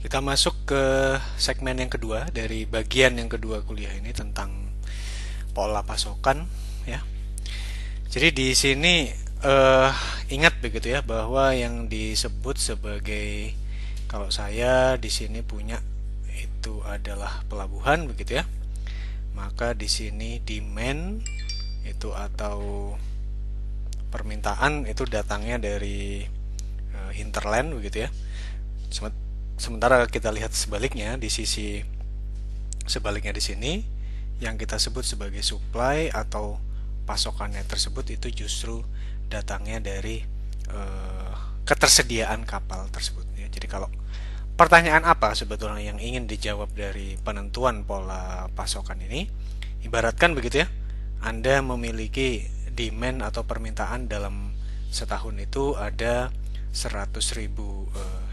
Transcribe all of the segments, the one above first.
Kita masuk ke segmen yang kedua dari bagian yang kedua kuliah ini tentang pola pasokan ya. Jadi di sini ingat begitu ya bahwa yang disebut sebagai, kalau saya di sini punya itu adalah pelabuhan begitu ya. Maka di sini demand itu atau permintaan itu datangnya dari hinterland begitu ya. Sementara kita lihat sebaliknya di sisi sebaliknya di sini yang kita sebut sebagai supply atau pasokannya tersebut itu justru datangnya dari ketersediaan kapal tersebut ya. Jadi kalau pertanyaan apa sebetulnya yang ingin dijawab dari penentuan pola pasokan ini, ibaratkan begitu ya, Anda memiliki demand atau permintaan dalam setahun itu ada 100.000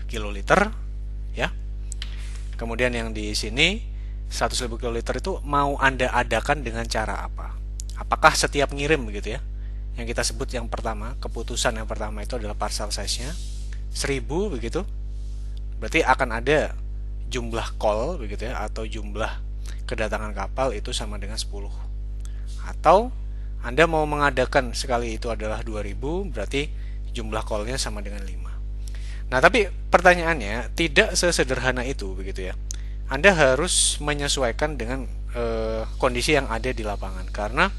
kiloliter ya. Kemudian yang di sini 100.000 kiloliter itu mau Anda adakan dengan cara apa? Apakah setiap ngirim begitu ya? Yang kita sebut yang pertama, keputusan yang pertama itu adalah parcel size-nya 1000 begitu. Berarti akan ada jumlah call begitu ya, atau jumlah kedatangan kapal itu sama dengan 10. Atau Anda mau mengadakan sekali itu adalah 2000, berarti jumlah call-nya sama dengan 5. Nah, tapi pertanyaannya tidak sesederhana itu begitu ya. Anda harus menyesuaikan dengan kondisi yang ada di lapangan, karena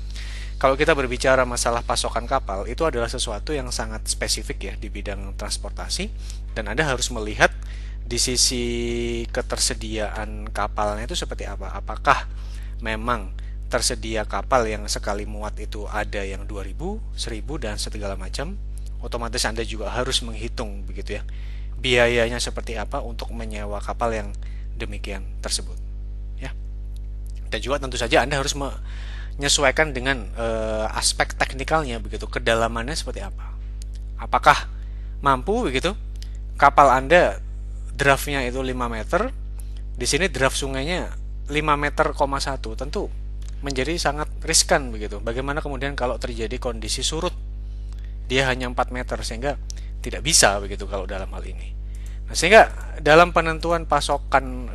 kalau kita berbicara masalah pasokan kapal itu adalah sesuatu yang sangat spesifik ya di bidang transportasi, dan Anda harus melihat di sisi ketersediaan kapalnya itu seperti apa. Apakah memang tersedia kapal yang sekali muat itu ada yang 2000, 1000 dan segala macam. Otomatis Anda juga harus menghitung begitu ya, biayanya seperti apa untuk menyewa kapal yang demikian tersebut ya. Dan juga tentu saja Anda harus menyesuaikan dengan aspek teknikalnya begitu, kedalamannya seperti apa. Apakah mampu begitu kapal Anda draftnya itu 5 meter, di sini draft sungainya 5 meter, 1, tentu menjadi sangat riskan begitu. Bagaimana kemudian kalau terjadi kondisi surut, dia hanya 4 meter, sehingga tidak bisa begitu kalau dalam hal ini. Nah, sehingga dalam penentuan pasokan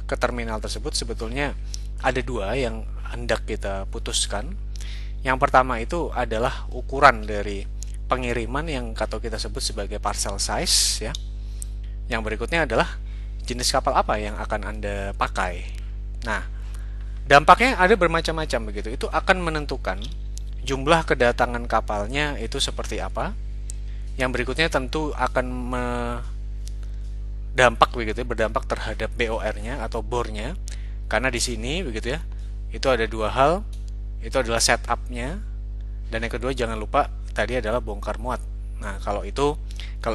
ke terminal tersebut sebetulnya ada dua yang hendak kita putuskan. Yang pertama itu adalah ukuran dari pengiriman yang atau kita sebut sebagai parcel size ya. Yang berikutnya adalah jenis kapal apa yang akan Anda pakai. Nah, dampaknya ada bermacam-macam begitu. Itu akan menentukan jumlah kedatangan kapalnya itu seperti apa. Yang berikutnya tentu akan berdampak terhadap BOR-nya atau bornya. Karena di sini begitu ya, itu ada dua hal. Itu adalah setup-nya, dan yang kedua jangan lupa tadi adalah bongkar muat. Nah, kalau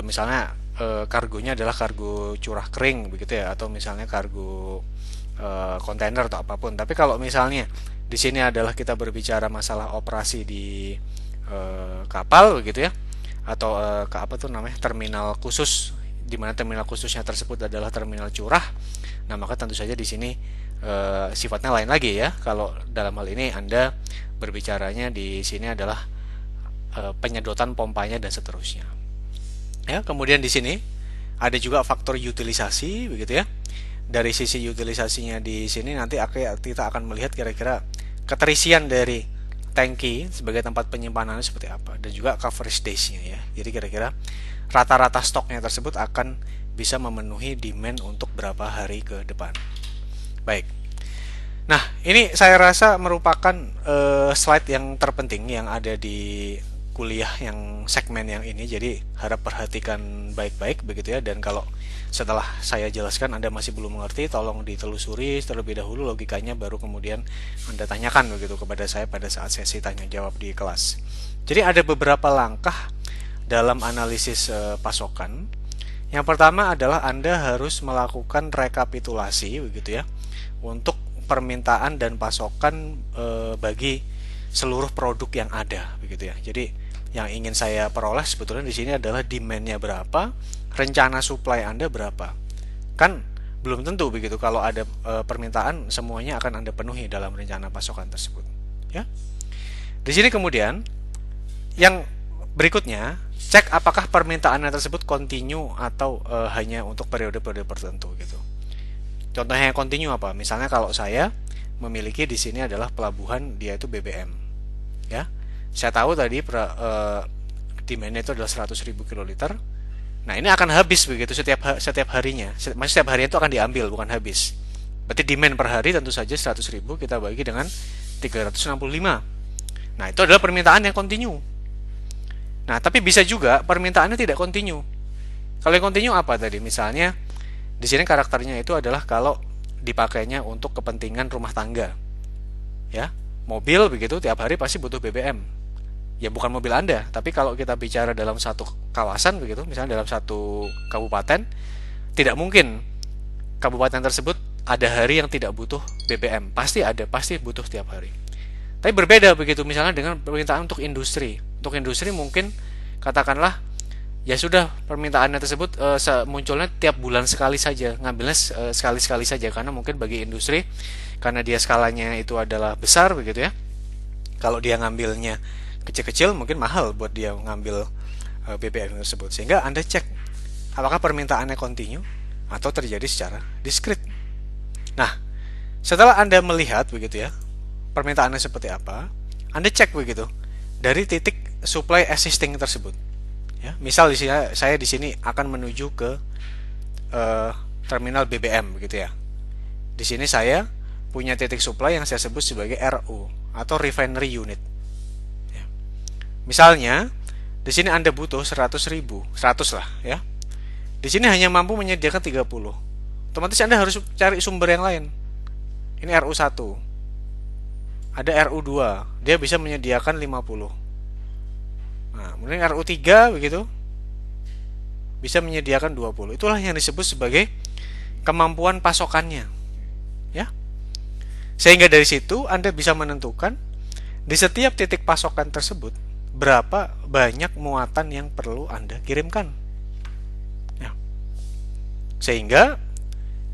misalnya kargonya adalah kargo curah kering begitu ya, atau misalnya kargo kontainer atau apapun. Tapi kalau misalnya di sini adalah kita berbicara masalah operasi di kapal begitu ya, atau ke apa tuh namanya, terminal khusus, di mana terminal khususnya tersebut adalah terminal curah. Nah, maka tentu saja di sini sifatnya lain lagi ya. Kalau dalam hal ini Anda berbicaranya di sini adalah penyedotan pompanya dan seterusnya. Ya, kemudian di sini ada juga faktor utilisasi begitu ya. Dari sisi utilisasinya di sini nanti kita akan melihat kira-kira keterisian dari tangki sebagai tempat penyimpanan seperti apa, dan juga coverage days-nya ya. Jadi kira-kira rata-rata stoknya tersebut akan bisa memenuhi demand untuk berapa hari ke depan. Baik. Nah, ini saya rasa merupakan slide yang terpenting yang ada di kuliah yang segmen yang ini. Jadi harap perhatikan baik-baik begitu ya. Dan kalau setelah saya jelaskan Anda masih belum mengerti, tolong ditelusuri terlebih dahulu logikanya, baru kemudian Anda tanyakan begitu kepada saya pada saat sesi tanya jawab di kelas. Jadi ada beberapa langkah dalam analisis pasokan. Yang pertama adalah Anda harus melakukan rekapitulasi begitu ya, untuk permintaan dan pasokan bagi seluruh produk yang ada begitu ya. Jadi yang ingin saya peroleh sebetulnya di sini adalah demand-nya berapa, rencana supply Anda berapa. Kan belum tentu begitu kalau ada permintaan semuanya akan Anda penuhi dalam rencana pasokan tersebut, ya. Di sini kemudian yang berikutnya cek apakah permintaannya tersebut continue atau hanya untuk periode-periode tertentu gitu. Contohnya yang continue apa? Misalnya kalau saya memiliki di sini adalah pelabuhan, dia itu BBM, ya. Saya tahu tadi demand itu adalah 100.000 kiloliter. Nah, ini akan habis begitu setiap harinya. Maksudnya setiap harinya itu akan diambil, bukan habis. Berarti demand per hari tentu saja 100.000 kita bagi dengan 365. Nah, itu adalah permintaan yang continue. Nah, tapi bisa juga permintaannya tidak continue. Kalau yang continue apa tadi? Misalnya di sini karakternya itu adalah kalau dipakainya untuk kepentingan rumah tangga. Ya, mobil begitu tiap hari pasti butuh BBM. Ya bukan mobil Anda, tapi kalau kita bicara dalam satu kawasan begitu, misalnya dalam satu kabupaten, tidak mungkin kabupaten tersebut ada hari yang tidak butuh BBM. Pasti ada, pasti butuh tiap hari. Tapi berbeda begitu misalnya dengan permintaan untuk industri. Untuk industri mungkin katakanlah ya sudah permintaannya tersebut munculnya tiap bulan sekali saja, ngambilnya sekali-sekali saja karena mungkin bagi industri karena dia skalanya itu adalah besar begitu ya. Kalau dia ngambilnya kecil-kecil mungkin mahal buat dia ngambil BBM tersebut. Sehingga Anda cek apakah permintaannya continue atau terjadi secara diskrit. Nah, setelah Anda melihat begitu ya, permintaannya seperti apa, Anda cek begitu dari titik supply existing tersebut. Ya, misal di sini saya di sini akan menuju ke terminal BBM begitu ya. Di sini saya punya titik supply yang saya sebut sebagai RU atau refinery unit. Ya. Misalnya di sini Anda butuh 100.000, 100 lah ya. Di sini hanya mampu menyediakan 30. Otomatis Anda harus cari sumber yang lain. Ini RU1. Ada RU2, dia bisa menyediakan 50. Nah, kemudian RU3 begitu bisa menyediakan 20. Itulah yang disebut sebagai kemampuan pasokannya. Ya. Sehingga dari situ Anda bisa menentukan di setiap titik pasokan tersebut berapa banyak muatan yang perlu Anda kirimkan. Ya. Sehingga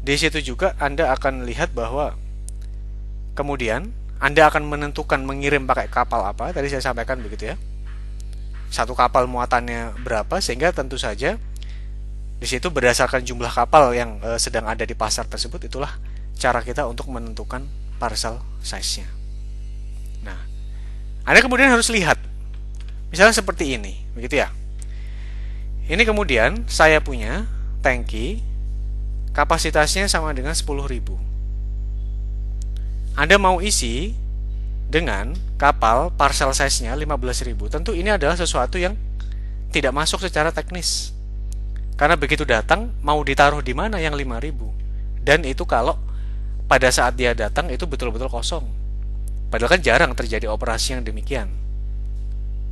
di situ juga Anda akan lihat bahwa kemudian Anda akan menentukan mengirim pakai kapal apa. Tadi saya sampaikan begitu ya. Satu kapal muatannya berapa, sehingga tentu saja di situ berdasarkan jumlah kapal yang sedang ada di pasar tersebut, itulah cara kita untuk menentukan parcel size-nya. Nah, Anda kemudian harus lihat, misalnya seperti ini, begitu ya. Ini kemudian saya punya tangki, kapasitasnya sama dengan 10.000. Anda mau isi dengan kapal parcel size-nya 15.000. Tentu ini adalah sesuatu yang tidak masuk secara teknis. Karena begitu datang mau ditaruh di mana yang 5.000. Dan itu kalau pada saat dia datang itu betul-betul kosong. Padahal kan jarang terjadi operasi yang demikian.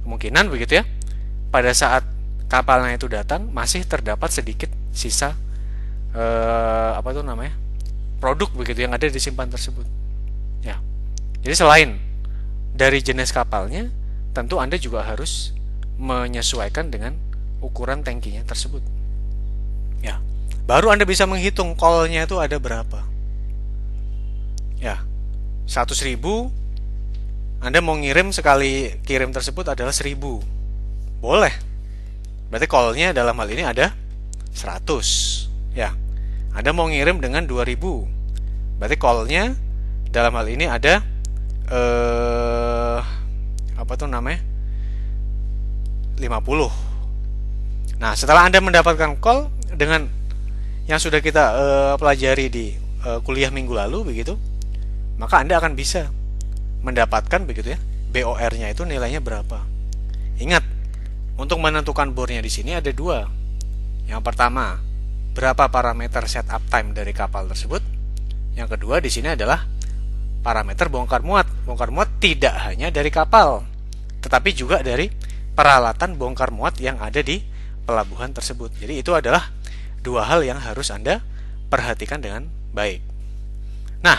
Kemungkinan begitu ya. Pada saat kapalnya itu datang masih terdapat sedikit sisa produk begitu yang ada disimpan tersebut. Ya. Jadi selain dari jenis kapalnya, tentu Anda juga harus menyesuaikan dengan ukuran tangkinya tersebut. Ya, baru Anda bisa menghitung call-nya itu ada berapa. Ya, 100.000 Anda mau ngirim sekali kirim tersebut adalah 1.000. Boleh. Berarti call-nya dalam hal ini ada 100. Ya, Anda mau ngirim dengan 2.000. Berarti call-nya dalam hal ini ada 50. Nah, setelah Anda mendapatkan call dengan yang sudah kita pelajari di kuliah minggu lalu begitu, maka Anda akan bisa mendapatkan begitu ya, BOR-nya itu nilainya berapa. Ingat, untuk menentukan BOR-nya di sini ada dua. Yang pertama, berapa parameter setup time dari kapal tersebut. Yang kedua di sini adalah parameter bongkar muat. Bongkar muat tidak hanya dari kapal, tetapi juga dari peralatan bongkar muat yang ada di pelabuhan tersebut. Jadi itu adalah dua hal yang harus Anda perhatikan dengan baik. Nah,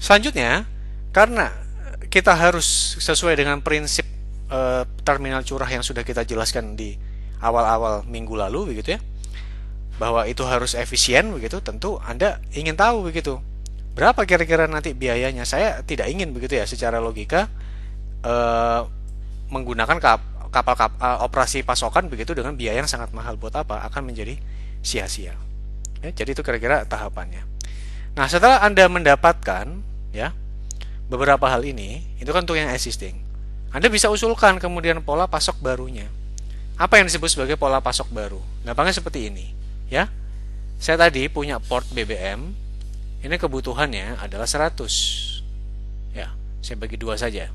selanjutnya karena kita harus sesuai dengan prinsip terminal curah yang sudah kita jelaskan di awal-awal minggu lalu begitu ya, bahwa itu harus efisien begitu, tentu Anda ingin tahu begitu berapa kira-kira nanti biayanya. Saya tidak ingin begitu ya secara logika menggunakan operasi pasokan begitu dengan biaya yang sangat mahal, buat apa? Akan menjadi sia-sia. Ya, jadi itu kira-kira tahapannya. Nah, setelah Anda mendapatkan ya beberapa hal ini, itu kan untuk yang existing. Anda bisa usulkan kemudian pola pasok barunya. Apa yang disebut sebagai pola pasok baru? Gampangnya seperti ini, ya. Saya tadi punya port BBM, ini kebutuhannya adalah 100. Ya, saya bagi dua saja.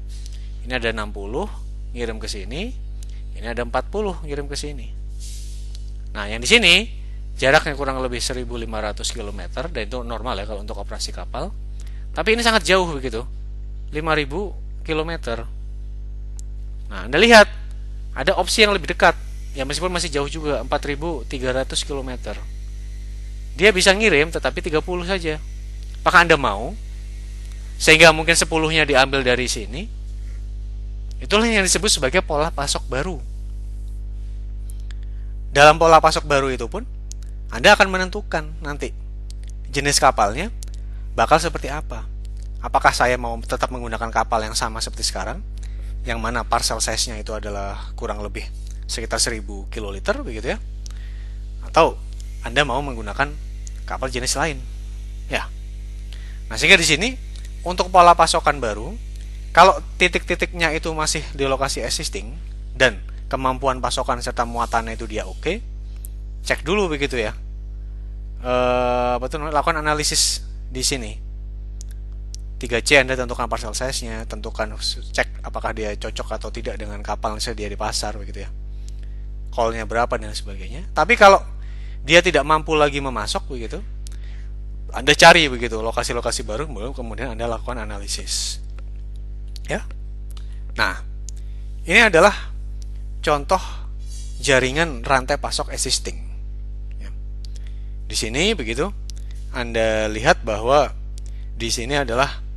Ini ada 60, ngirim ke sini. Ini ada 40, ngirim ke sini. Nah, yang di sini jaraknya kurang lebih 1.500 km, dan itu normal ya kalau untuk operasi kapal. Tapi ini sangat jauh begitu, 5.000 km. Nah, Anda lihat ada opsi yang lebih dekat, ya meskipun masih jauh juga, 4.300 km. Dia bisa ngirim tetapi 30 saja. Apakah Anda mau? Sehingga mungkin 10-nya diambil dari sini. Itulah yang disebut sebagai pola pasok baru. Dalam pola pasok baru itu pun Anda akan menentukan nanti jenis kapalnya bakal seperti apa. Apakah saya mau tetap menggunakan kapal yang sama seperti sekarang, yang mana parcel size-nya itu adalah kurang lebih sekitar 1.000 kiloliter begitu ya, atau Anda mau menggunakan kapal jenis lain, ya. Nah, sehingga di sini untuk pola pasokan baru, kalau titik-titiknya itu masih di lokasi existing dan kemampuan pasokan serta muatannya itu dia oke, cek dulu begitu ya. Lakukan analisis di sini. 3C Anda tentukan parcel size-nya, tentukan cek apakah dia cocok atau tidak dengan kapal yang sedia di pasar begitu ya. Call-nya berapa dan sebagainya. Tapi kalau dia tidak mampu lagi memasok begitu, Anda cari begitu lokasi-lokasi baru, kemudian Anda lakukan analisis. Ya. Nah, ini adalah contoh jaringan rantai pasok existing. Ya. Di sini begitu Anda lihat bahwa di sini adalah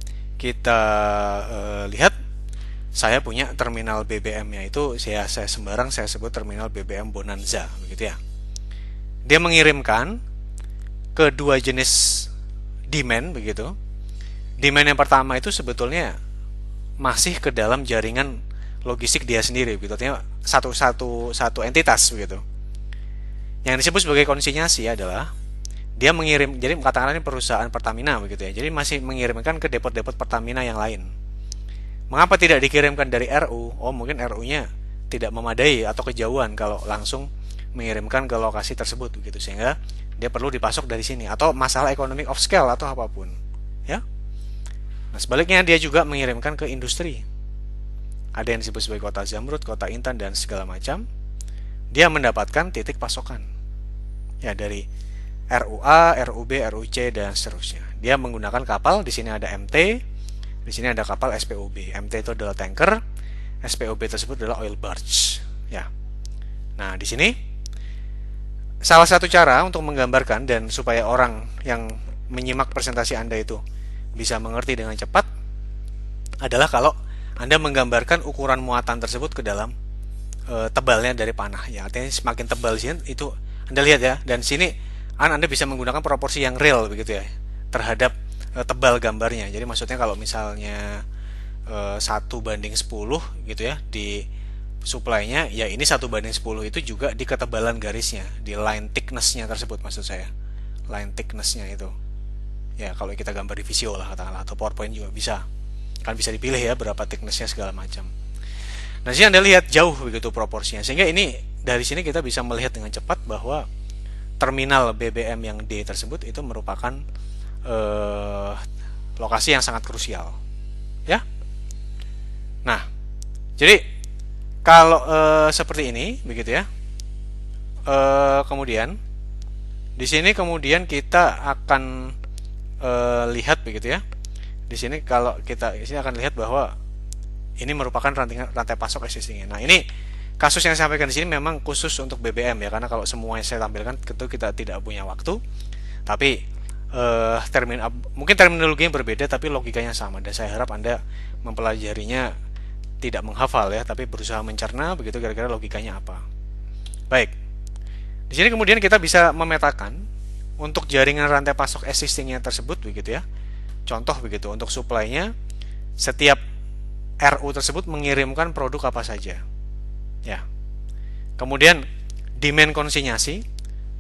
kita lihat saya punya terminal BBM-nya itu saya sembarang saya sebut terminal BBM Bonanza begitu ya. Dia mengirimkan ke dua jenis demand begitu. Demand yang pertama itu sebetulnya masih ke dalam jaringan logistik dia sendiri begitu. Artinya satu entitas begitu. Yang disebut sebagai konsinyasi adalah dia mengirim, jadi katakanlah ini perusahaan Pertamina begitu ya. Jadi masih mengirimkan ke depot-depot Pertamina yang lain. Mengapa tidak dikirimkan dari RU? Oh, mungkin RU-nya tidak memadai atau kejauhan kalau langsung mengirimkan ke lokasi tersebut begitu, sehingga dia perlu dipasok dari sini, atau masalah economic of scale atau apapun, ya. Nah, sebaliknya dia juga mengirimkan ke industri. Ada yang disebut sebagai kota Zamrud, kota Intan dan segala macam. Dia mendapatkan titik pasokan. Ya, dari RUA, RUB, RUC dan seterusnya. Dia menggunakan kapal, di sini ada MT, di sini ada kapal SPOB. MT itu adalah tanker, SPOB tersebut adalah oil barge. Ya. Nah, di sini salah satu cara untuk menggambarkan dan supaya orang yang menyimak presentasi Anda itu bisa mengerti dengan cepat adalah kalau Anda menggambarkan ukuran muatan tersebut ke dalam tebalnya dari panah. Ya, artinya semakin tebal sini itu Anda lihat ya, dan sini Anda bisa menggunakan proporsi yang real begitu ya terhadap tebal gambarnya. Jadi maksudnya kalau misalnya 1:10 gitu ya di supply-nya, ya ini 1:10 itu juga di ketebalan garisnya, di line thickness-nya tersebut maksud saya. Line thickness-nya itu. Ya, kalau kita gambar di Visio lah katakanlah, atau PowerPoint juga bisa. Kan bisa dipilih ya berapa thickness-nya segala macam. Nah, sini Anda lihat jauh begitu proporsinya. Sehingga ini dari sini kita bisa melihat dengan cepat bahwa terminal BBM yang D tersebut itu merupakan lokasi yang sangat krusial, ya. Nah, jadi kalau seperti ini, begitu ya. Kemudian di sini kemudian kita akan lihat begitu ya. Di sini kalau kita di sini akan lihat bahwa ini merupakan rantai pasok existing. Nah, ini kasus yang saya sampaikan di sini memang khusus untuk BBM ya, karena kalau semua yang saya tampilkan tentu kita tidak punya waktu. Tapi mungkin terminologinya berbeda tapi logikanya sama, dan saya harap Anda mempelajarinya tidak menghafal ya, tapi berusaha mencerna begitu kira-kira logikanya apa. Baik. Di sini kemudian kita bisa memetakan untuk jaringan rantai pasok existingnya tersebut begitu ya. Contoh begitu untuk supply-nya, setiap RU tersebut mengirimkan produk apa saja. Ya. Kemudian demand konsinyasi,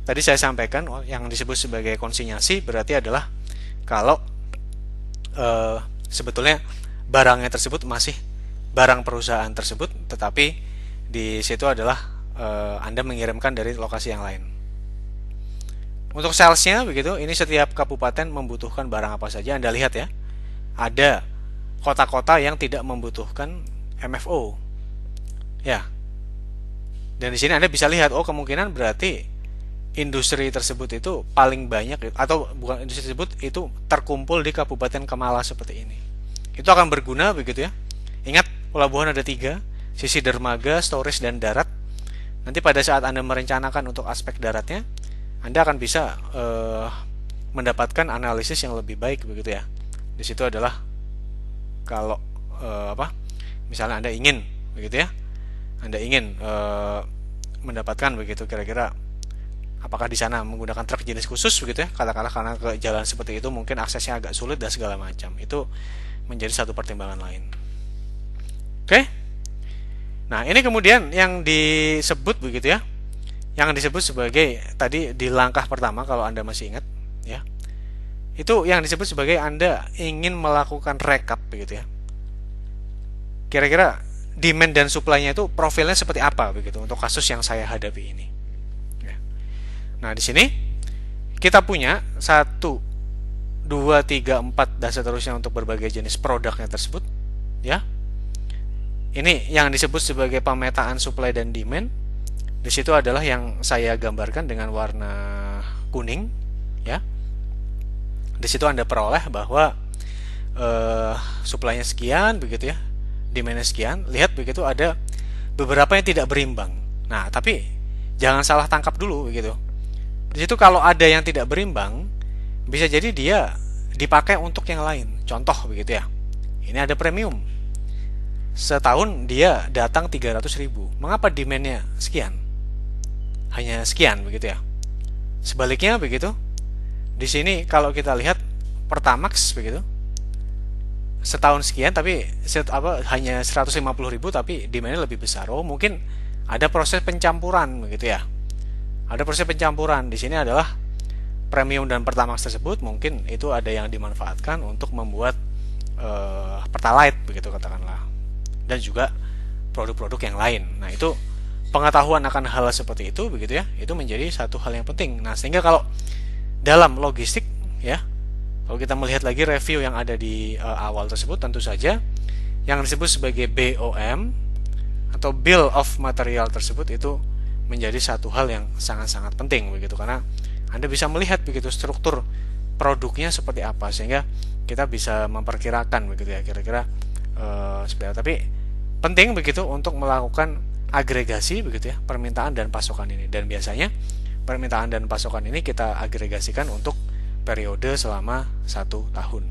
tadi saya sampaikan yang disebut sebagai konsinyasi berarti adalah kalau sebetulnya barangnya tersebut masih barang perusahaan tersebut, tetapi di situ adalah Anda mengirimkan dari lokasi yang lain. Untuk salesnya begitu, ini setiap kabupaten membutuhkan barang apa saja. Anda lihat ya, ada kota-kota yang tidak membutuhkan MFO. Ya, dan di sini Anda bisa lihat, oh kemungkinan berarti industri tersebut itu paling banyak, atau bukan industri tersebut itu terkumpul di Kabupaten Kemala seperti ini. Itu akan berguna begitu ya. Ingat, pelabuhan ada 3, sisi dermaga, storage, dan darat. Nanti pada saat Anda merencanakan untuk aspek daratnya, Anda akan bisa mendapatkan analisis yang lebih baik begitu ya. Di situ adalah kalau misalnya Anda ingin begitu ya, Anda ingin mendapatkan begitu kira-kira apakah di sana menggunakan truk jenis khusus begitu ya, katakanlah karena ke jalan seperti itu mungkin aksesnya agak sulit dan segala macam. Itu menjadi satu pertimbangan lain. Oke. Nah, ini kemudian yang disebut begitu ya. Yang disebut sebagai tadi di langkah pertama kalau Anda masih ingat ya. Itu yang disebut sebagai Anda ingin melakukan rekap begitu ya. Kira-kira demand dan supply-nya itu profilnya seperti apa begitu untuk kasus yang saya hadapi ini. Ya. Nah, di sini kita punya 1, 2, 3, 4 dan seterusnya untuk berbagai jenis produknya tersebut ya. Ini yang disebut sebagai pemetaan supply dan demand. Di situ adalah yang saya gambarkan dengan warna kuning ya. Di situ Anda peroleh bahwa supply-nya sekian begitu ya, demand-nya sekian. Lihat begitu ada beberapa yang tidak berimbang. Nah, tapi jangan salah tangkap dulu begitu. Di situ kalau ada yang tidak berimbang, bisa jadi dia dipakai untuk yang lain. Contoh begitu ya. Ini ada premium. Setahun dia datang 300.000. Mengapa demand-nya sekian? Hanya sekian begitu ya. Sebaliknya begitu. Di sini kalau kita lihat Pertamax begitu. Setahun sekian tapi hanya 150.000 tapi demand-nya lebih besar. Oh, mungkin ada proses pencampuran begitu ya. Ada proses pencampuran. Di sini adalah premium dan Pertamax tersebut mungkin itu ada yang dimanfaatkan untuk membuat Pertalite begitu katakanlah. Dan juga produk-produk yang lain. Nah, itu pengetahuan akan hal seperti itu begitu ya. Itu menjadi satu hal yang penting. Nah, sehingga kalau dalam logistik ya, kalau kita melihat lagi review yang ada di awal tersebut, tentu saja yang disebut sebagai BOM atau Bill of Material tersebut itu menjadi satu hal yang sangat-sangat penting begitu, karena Anda bisa melihat begitu struktur produknya seperti apa sehingga kita bisa memperkirakan begitu ya kira-kira seperti apa. Tapi penting begitu untuk melakukan agregasi begitu ya permintaan dan pasokan ini, dan biasanya permintaan dan pasokan ini kita agregasikan untuk periode selama 1 tahun.